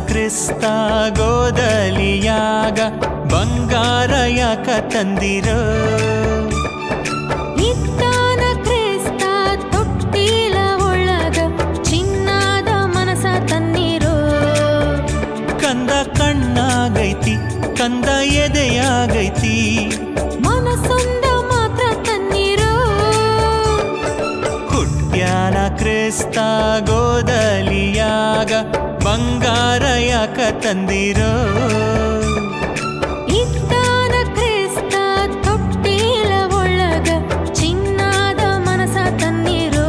ಕ್ರಿಸ್ತ ಗೋದಲಿಯಾಗ ಬಂಗಾರ ಯಾಕ ತಂದಿರೋ ಇದ್ದಾನ ಕ್ರಿಸ್ತ ತೊಟ್ಟಿಲ ಒಳಗ ಚಿನ್ನದ ಮನಸ ತನ್ನಿರೋ ಕಂದ ಕಣ್ಣಾಗೈತಿ ಕಂದ ಎದೆಯಾಗೈತಿ ಮನಸೊಂದ ಮಾತ್ರ ತನ್ನಿರೋ ಹುಟ್ಟ್ಯಾನ ಕ್ರಿಸ್ತ ಗೋದಲಿಯಾಗ ಬಂಗಾರ ಯಾಕ ತಂದಿರೋ ಇದ್ದಾನ ಕ್ರಿಸ್ತ ತೊಟ್ಟಿಲ ಒಳಗ ಚಿನ್ನದ ಮನಸ ತನ್ನಿರೋ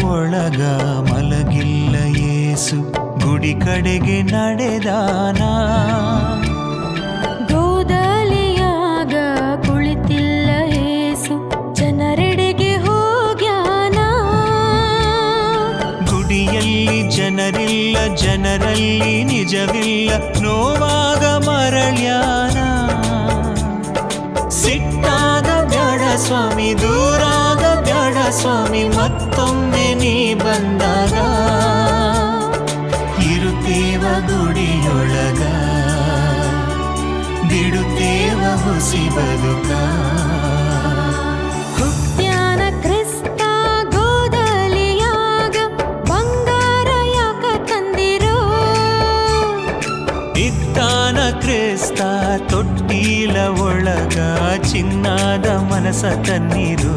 ಒಳಗ ಮಲಗಿಲ್ಲ ಯೇಸು ಗುಡಿ ಕಡೆಗೆ ನಡೆದಾನ ಗೋದಲಿಯಾಗ ಕುಳಿತಿಲ್ಲ ಯೇಸು ಜನರೆಡೆಗೆ ಹೋಗ್ಯಾನ ಗುಡಿಯಲ್ಲಿ ಜನರಿಲ್ಲ ಜನರಲ್ಲಿ ನಿಜವಿಲ್ಲ ನೋವಾಗ ಮರಳ್ಯಾನ ಸಿಟ್ಟಾಗ ಬ್ಯಾಡ ಸ್ವಾಮಿ ದೂರಾಗ ಬ್ಯಾಡ ಸ್ವಾಮಿ ಮತ್ತೊಮ್ಮೆ ನೀ ಬಂದಾಗ ಇರುತ್ತೇವ ಗುಡಿಯೊಳಗ ಬಿಡುತ್ತೇವ ಹುಸಿ ಬದುಕ ಹುಟ್ಟ್ಯಾನ ಕ್ರಿಸ್ತ ಗೋದಲಿಯಾಗ ಬಂಗಾರ ಯಾಕ ತಂದಿರೋ ಇದ್ದಾನ ಕ್ರಿಸ್ತ ತೊಟ್ಟಿಲ ಒಳಗ ಚಿನ್ನದ ಮನಸ ತನ್ನಿರು